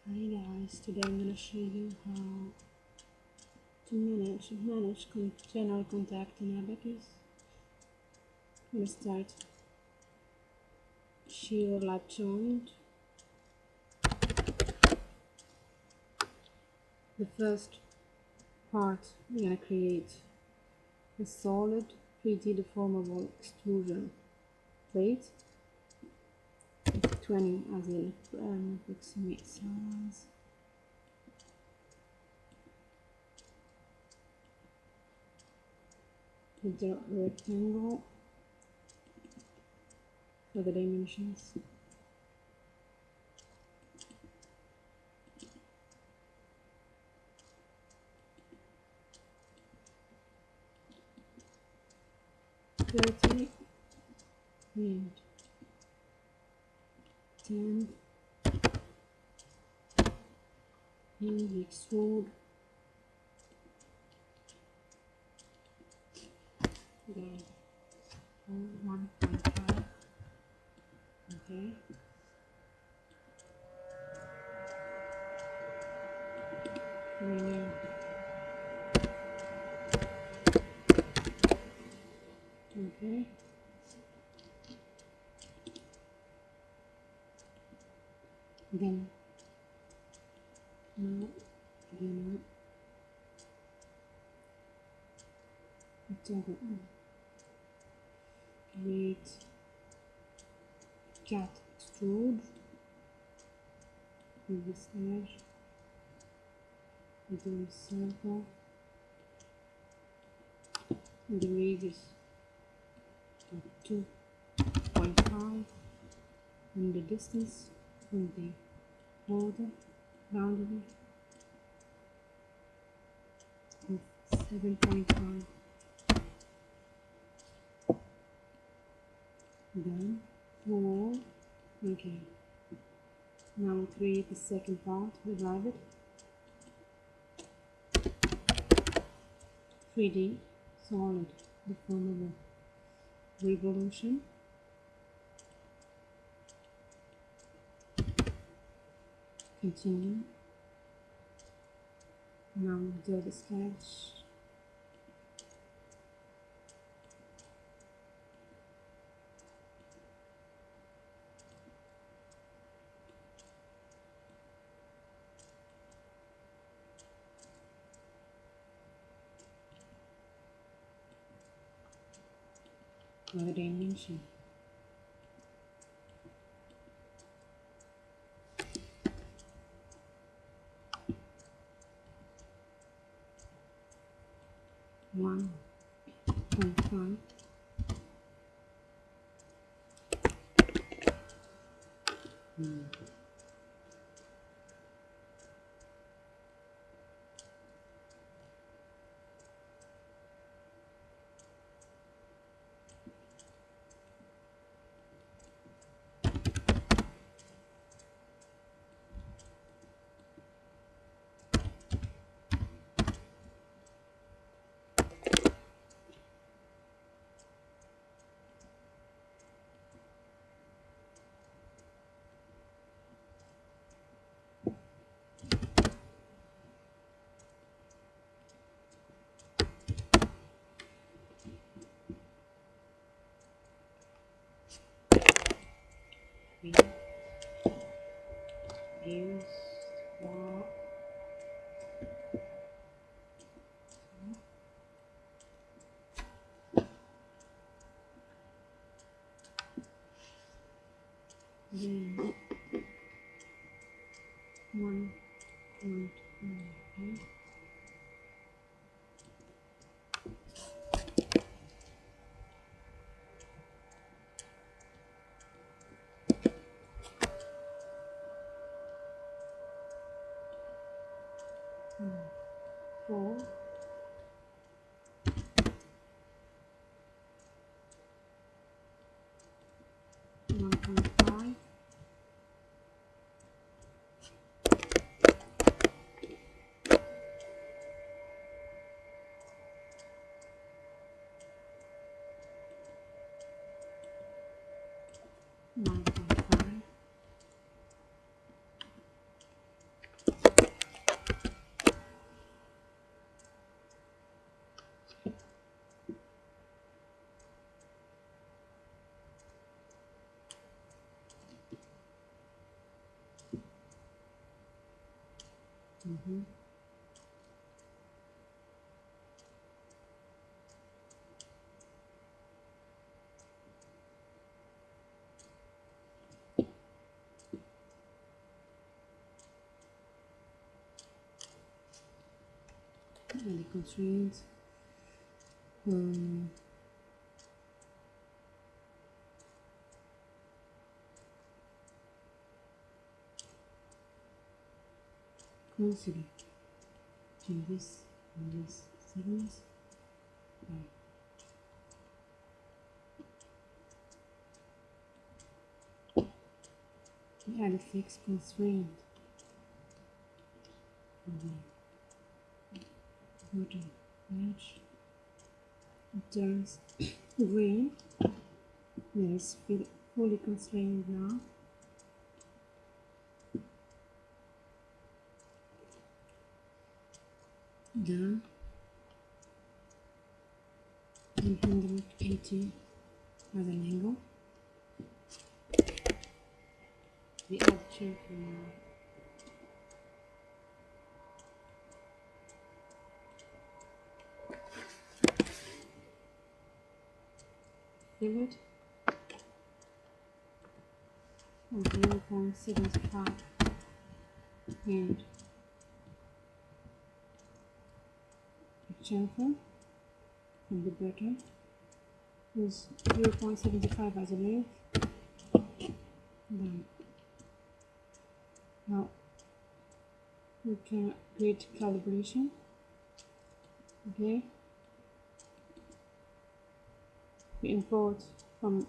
Hi guys, today I'm going to show you how to manage general contact in Abaqus. I'm going to start shear lap joint. The first part, we're going to create a solid 3D deformable extrusion plate. 20 as in approximate size. With the rectangle for the dimensions. And 10 and we extrude then 1.5. Okay, okay, then now again create cat extrude with this edge within the circle and the radius of 2.5 and the distance from the border boundary of 7.5. Done. Four. Okay. Now we'll create the second part, the rivet. 3D solid deformable revolution. Continue. Now we'll do the sketch. For the dimension. One point five. Use walk. Then 1.5. Four. 1.5. And the constraints. Consider changes in these segments. We add a fixed constraint on the bottom edge. It turns green. It is fully constrained now. Done. 180 as an angle. We add chamfer now. Fill it. 0.75 and chamfer from the bottom is 0.75 as a length. Done. Now we can create calibration. Okay. We import from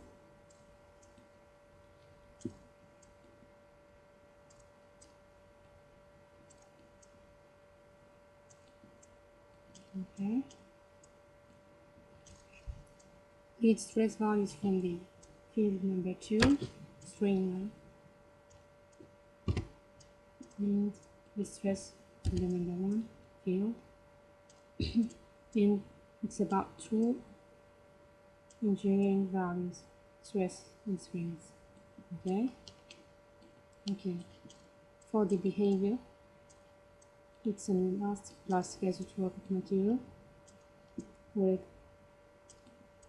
okay. Read stress values from the field number 2, strain line, and the stress from the number 1 field. And it's about 2 engineering values, stress and strains. Okay. For the behavior, it's an elastic plastic isotropic material with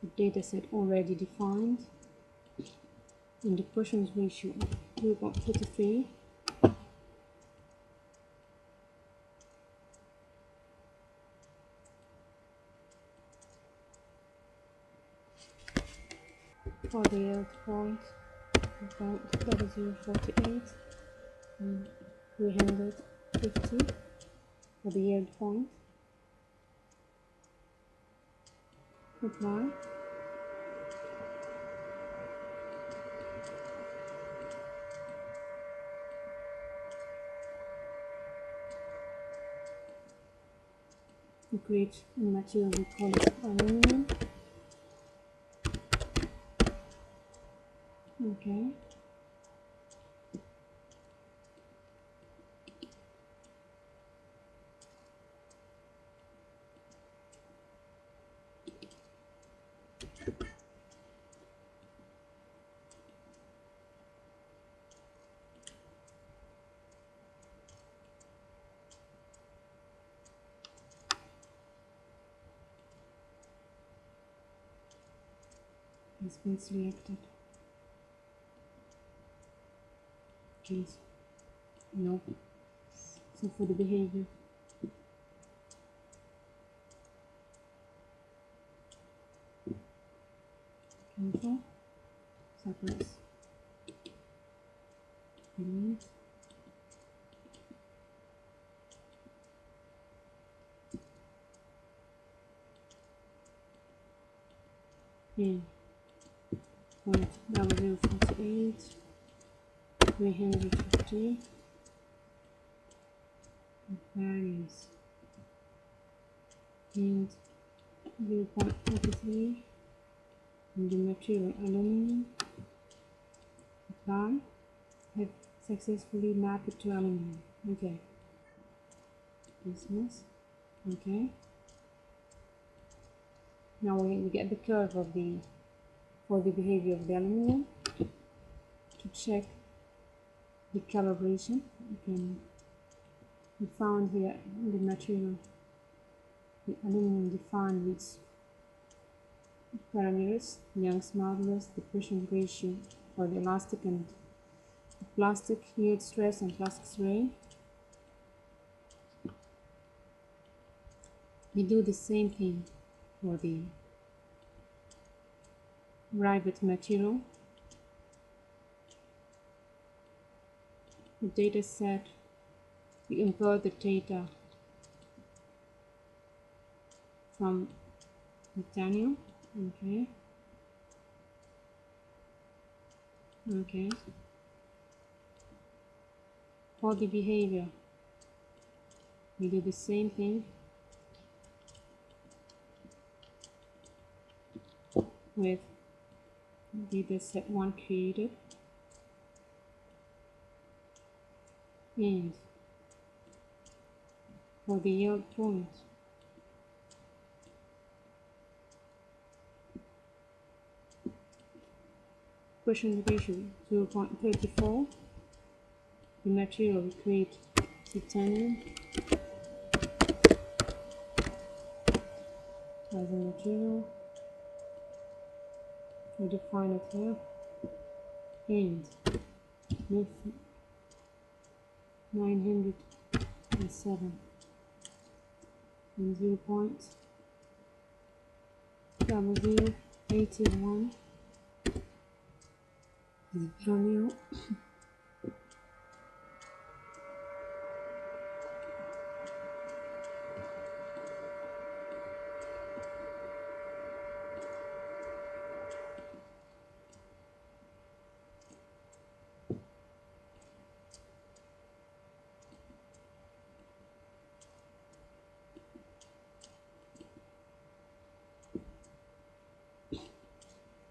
the data set already defined and the Poisson's ratio of 0.43. For the yield point, that is 0.48 and 350 for the yield point. Apply. We create a material, we call it aluminum. Okay. It's been selected. Okay. No. So for the behavior, cancel, suppress, delete, and point 0048, 350, values, and 0.43 in the material aluminum. Apply. Have successfully mapped it to aluminum. Okay. Dismiss. Okay. Now we get the curve of for the behavior of the aluminum. To check the calibration, you can We found here the material, the aluminum defined with parameters, Young's modulus, the Poisson ratio for the elastic and the plastic yield stress and plastic strain. We do the same thing for the rivet material. The data set, we import the data from titanium. Okay. For the behavior, we do the same thing with data set 1 created, and for the yield point, Poisson ratio 0.34. The material we create titanium as a material. We define it here, and with 907 and 0.0081 the value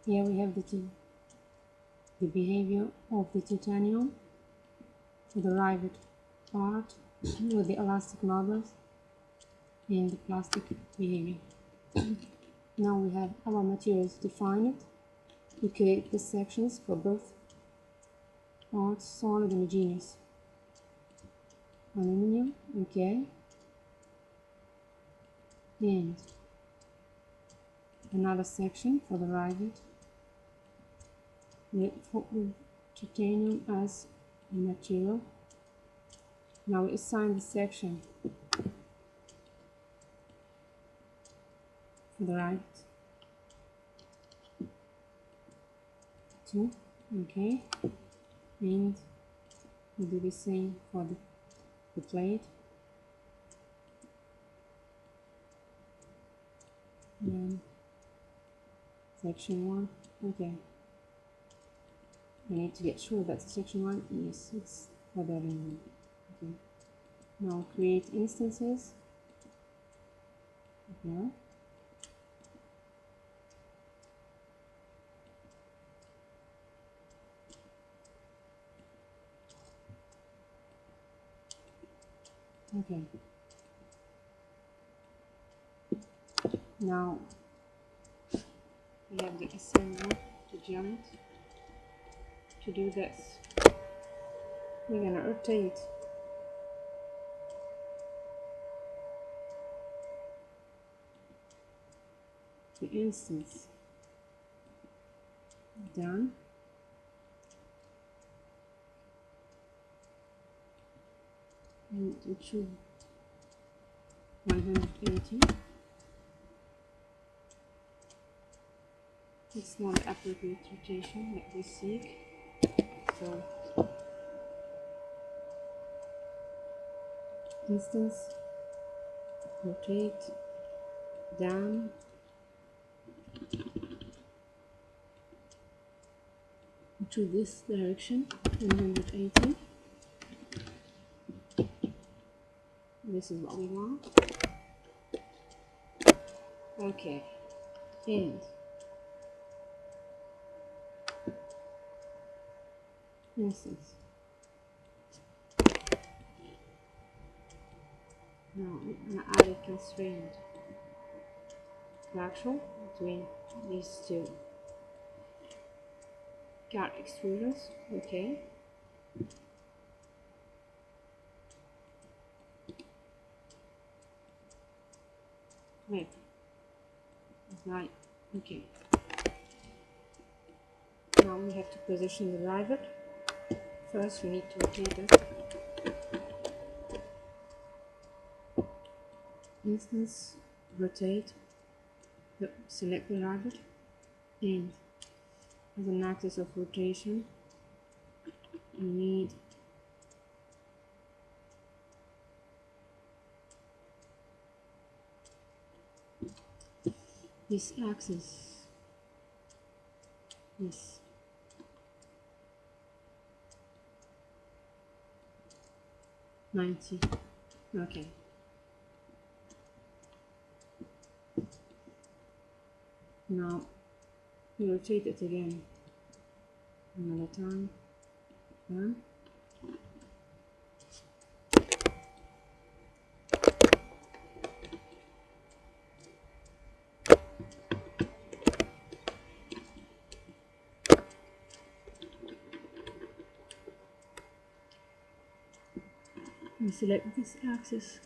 here we have the behavior of the titanium for the rivet part with the elastic modulus and the plastic behavior. Now we have our materials defined. We create the sections for both parts, solid and homogeneous. Aluminum, okay, and another section for the rivet with titanium as a material. Now we assign the section for the rivet to, okay, and we do the same for the plate. And section 1, okay. We need to get sure that section 1 is 6 for the aluminum. Okay. Now create instances. Okay. Okay. Now we have the assembly to jump. To do this, we're gonna rotate the instance down, and it should 180. It's not the appropriate rotation that we seek. So instance, rotate down to this direction, 180. This is what we want. Okay, and instance. Now I'm gonna add a constraint fractal between these two card extruders. Okay. Right. Right. Okay. Now we have to position the rivet. First, we need to rotate it. Instance, rotate, select the rivet, and as an axis of rotation, we need this axis, this 90. Okay. Now we rotate it again another time. One. We select this axis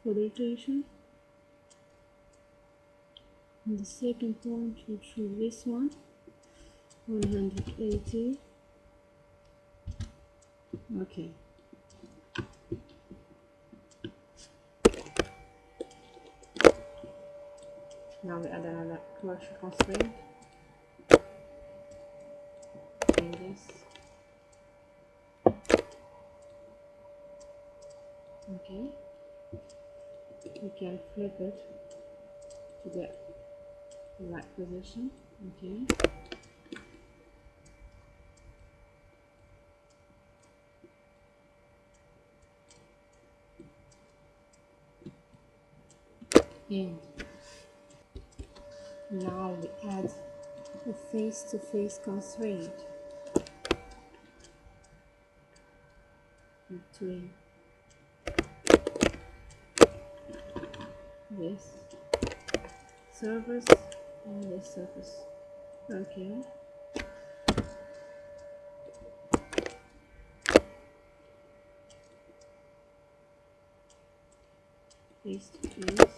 for the rotation. And the second point, we choose this one, 180. Okay. Now we add another correction constraint. Doing this. Okay. We can flip it to the right position. Okay. And now we add a face-to-face constraint between this surface and this surface. Okay. Face to face.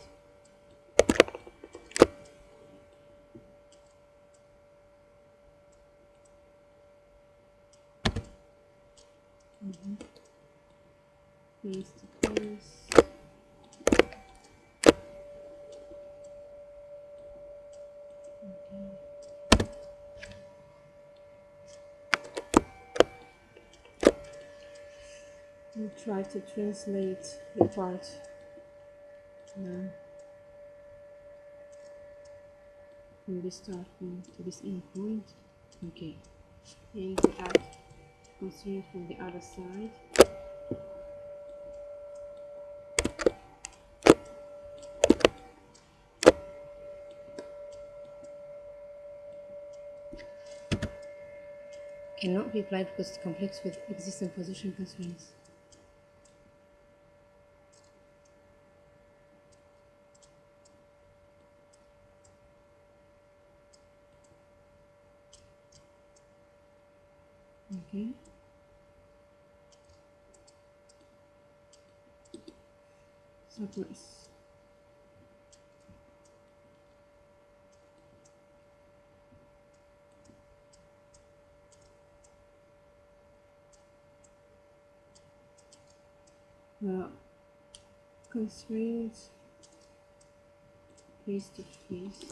Face to face. We try to translate the part from this start point to this end point. Okay. And we add constraint from the other side. Cannot be applied because it conflicts with existing position constraints. Okay. Suppress. Constraints face to face.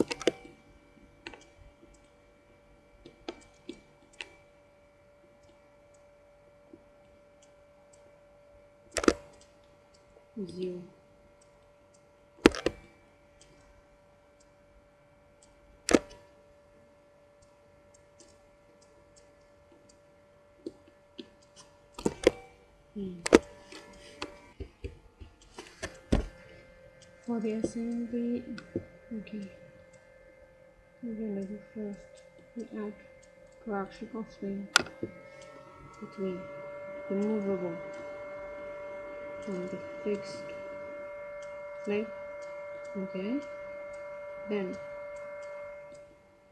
Zero. For the assembly, okay, we're gonna do first, we add correction constraint between the movable and the fixed flip. Okay, then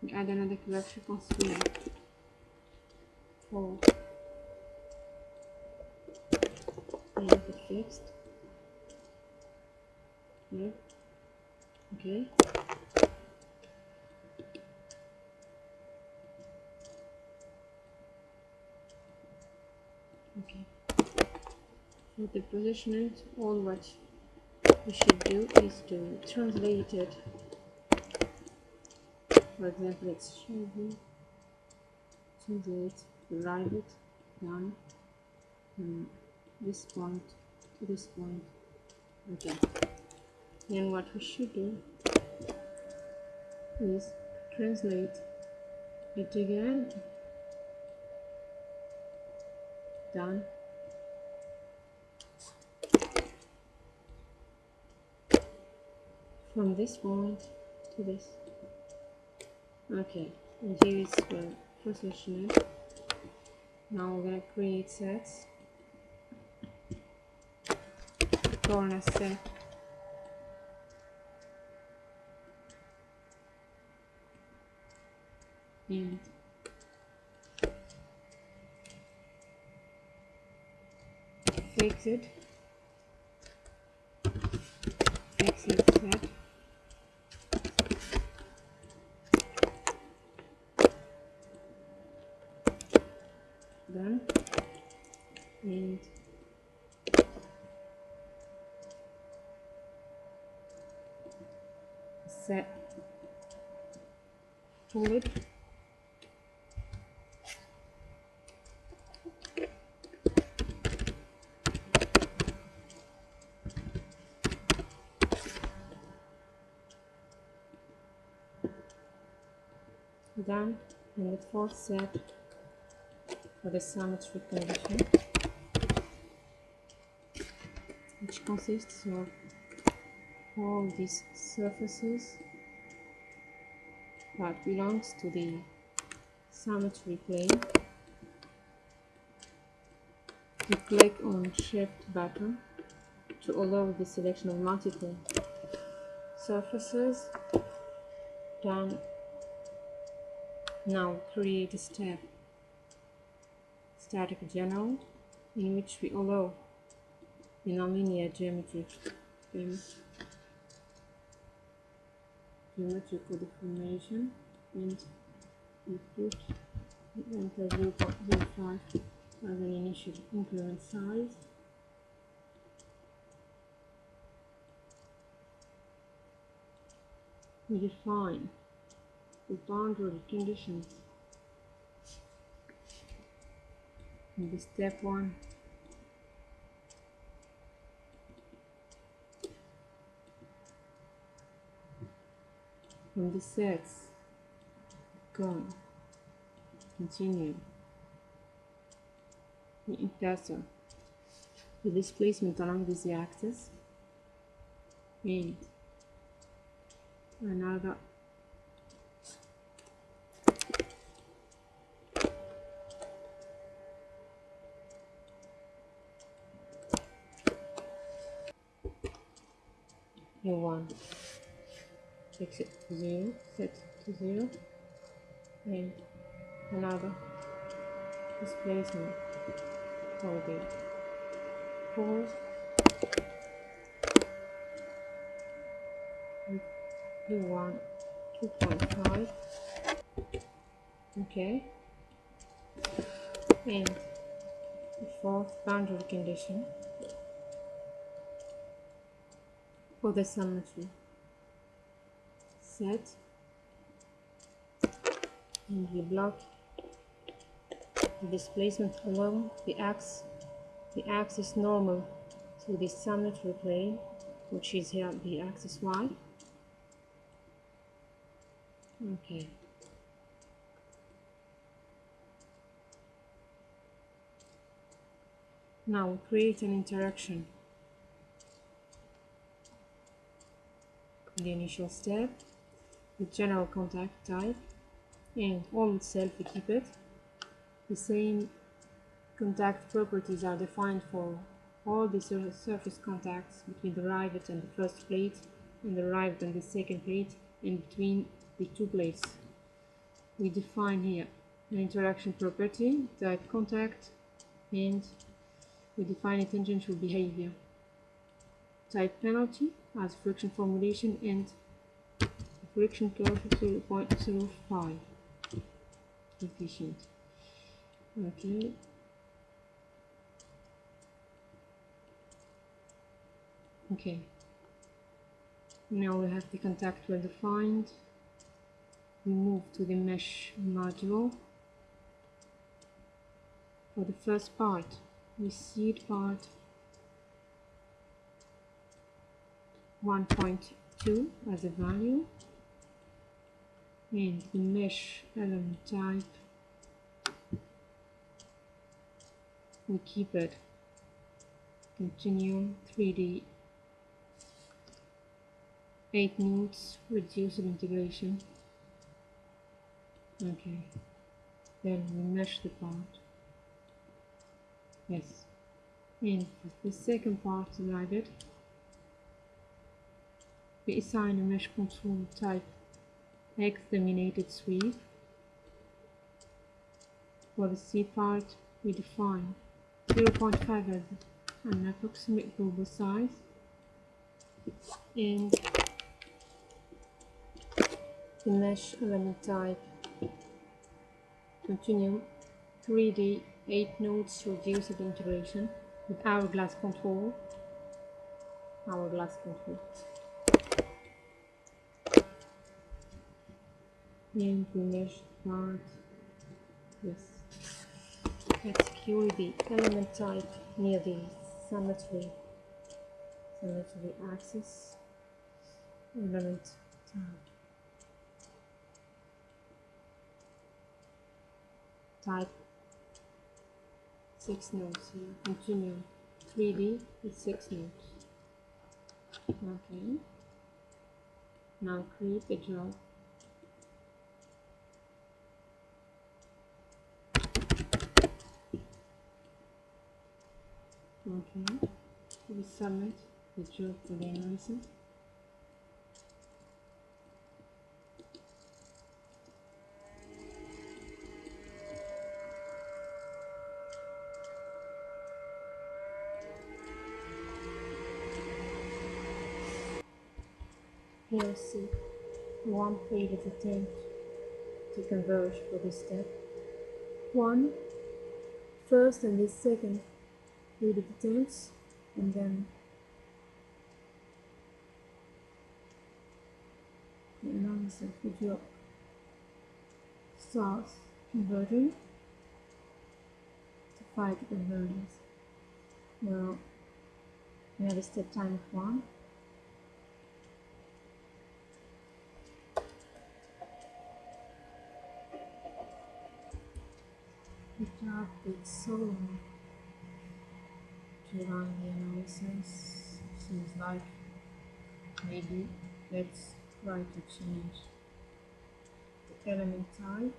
we add another correction constraint for the fixed flip. Okay. Okay. For the positioning, all what we should do is to translate it. For example, it's should translate the rivet down from this point to this point. Okay. Then what we should do is translate it again down from this point to this. Okay, and here is the position. Now we're going to create sets, corner set, and fixed set, done, and set tulip, done, and the fourth set for the symmetry condition, which consists of all these surfaces that belongs to the symmetry plane. We click on Shift button to allow the selection of multiple surfaces. Done. Now create a step, static general, in which we allow the nonlinear geometrical deformation, and we put the enter 0.05 as an initial increment size. We define the boundary conditions in the step 1. From the sets, continue, we enter the displacement along this axis, and another new one, fix it to 0, set to 0, and another displacement for the 4 U1 2.5. Okay, and the fourth boundary condition for the symmetry, set, and we block the displacement along the axis normal to the symmetry plane, which is here the axis Y. Okay. Now we create an interaction. The initial step, the general contact type, and all itself we keep it. The same contact properties are defined for all the surface contacts between the rivet and the first plate, and the rivet and the second plate, and between the two plates. We define here an interaction property, type contact, and we define a tangential behavior, type penalty as friction formulation, and correction curve 0.05 coefficient. Okay. Okay. Now we have the contact well defined. We move to the mesh module. For the first part, we seed part 1.2 as a value, and the mesh element type, we keep it continuum 3D 8 nodes reduced integration. Okay, then we mesh the part. Yes, and for the second part selected, we assign a mesh control type X dominated sweep. For the C part, we define 0.5 as an approximate global size, and the mesh element type continuum 3D 8 nodes reduced integration with hourglass control. And we mesh part. Yes. Let's secure the element type near the symmetry axis. Element type 6 nodes here. Continuum 3D with 6 nodes. Okay. Now create a job. Okay. We submit the job for the analysis. Here see one failed attempt to converge for this step. One first and the second failed attempts, and then the analysis of the job starts converging to find the convergence. Well, we have a step time of 1. The job takes so long to run the analysis. Seems like maybe let's try to change the element type.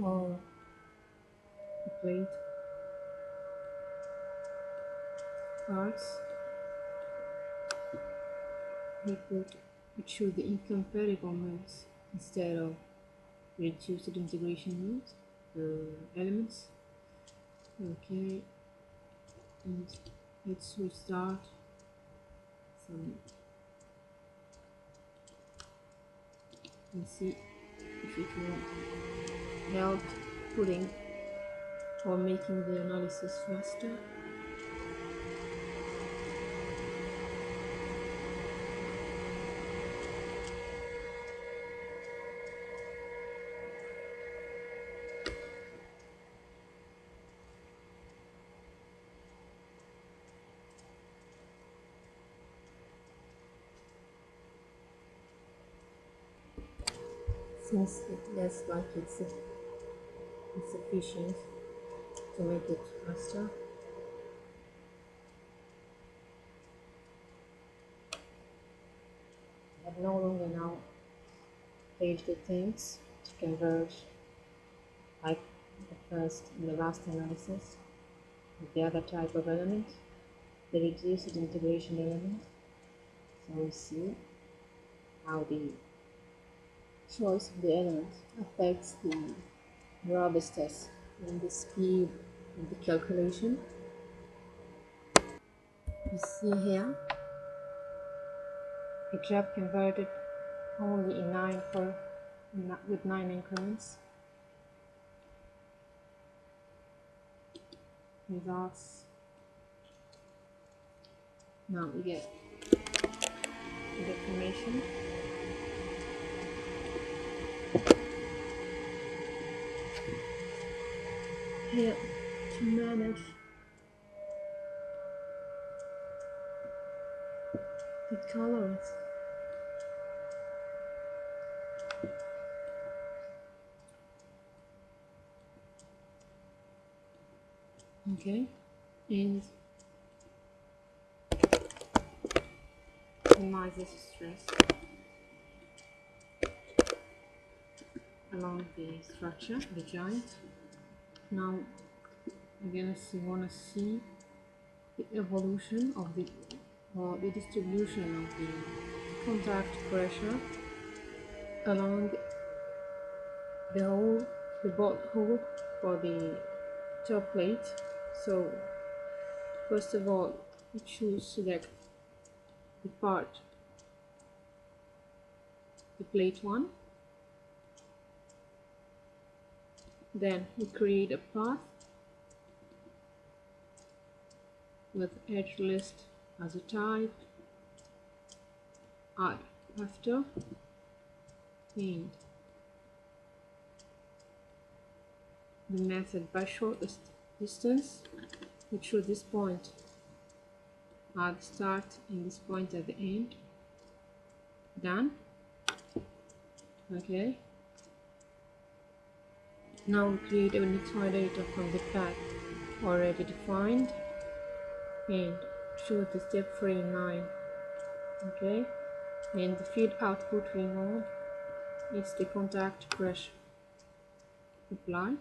Or the plate parts. We choose the incompatible nodes instead of reduced integration nodes, elements. Okay, and let's restart some and see if it will help putting or making the analysis faster. Since it looks like it's insufficient to make it faster, I have no longer now paged the things to converge like the first and the last analysis with the other type of element, the reduced integration element. So we see how the choice of the element affects the robustness and the speed of the calculation. You see here, a graph converted only in with 9 increments. Results. Now we get the information. Here to manage the colors. Okay, and minimizes stress along the structure, the joint. Now we're wanna see the evolution of the distribution of the contact pressure along the bolt hole for the top plate. So first of all, we select the part, the plate 1. Then we create a path with edge list as a type, add after, and the method by shortest distance, make sure this point at the start and this point at the end. Done. Okay, now we create a next data from the path already defined and show the step frame line. Okay, and the feed output we know is the contact pressure. Apply.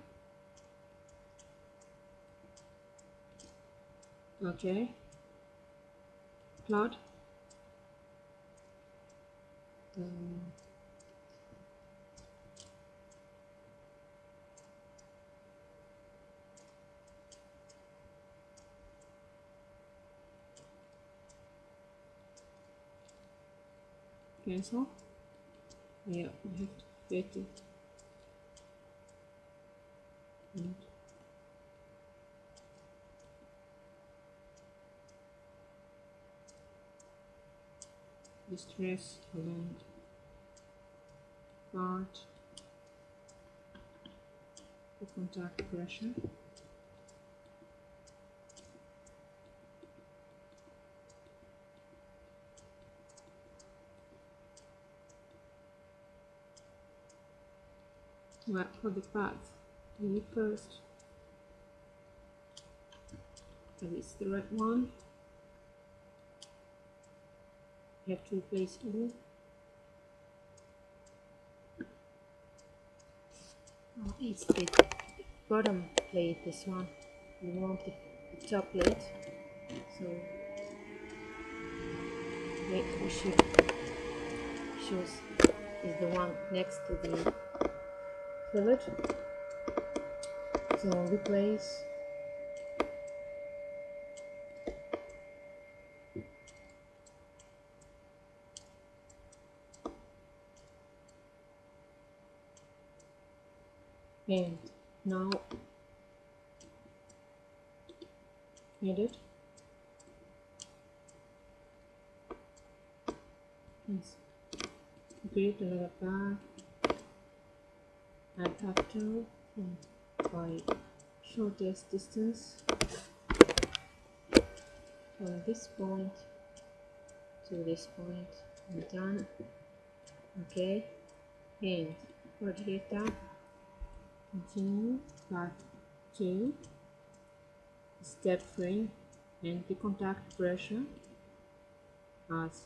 Okay, plot. Cancel. Yeah, we have to fit it. And the stress along part, the contact pressure. Well, for the path, we need first, that is the right one. You have to replace all. It's the bottom plate, this one. We want the top plate, so we should choose is the one next to the fillet. So replace. And now edit. Yes. Create another path. Add after by shortest distance from this point to this point. And done. Okay. And for data, continue path 2, step frame, and the contact pressure as.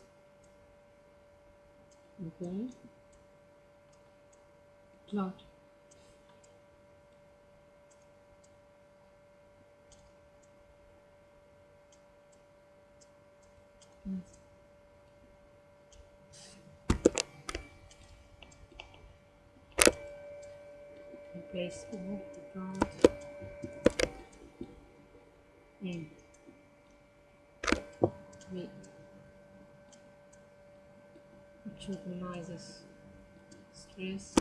Okay, plot. Yes. Replace all the front and neutralizes stress.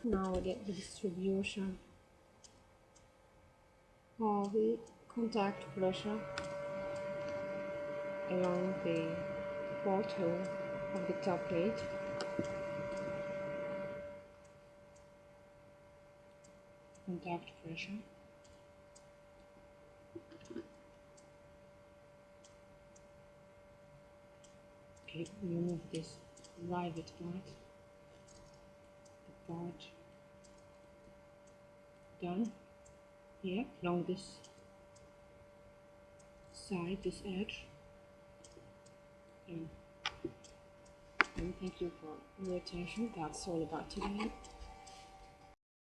Now we get the distribution of the contact pressure along the porthole of the top plate. Contact pressure. Okay, remove this rivet part. The part done here along this side, this edge. And thank you for your attention. That's all about today.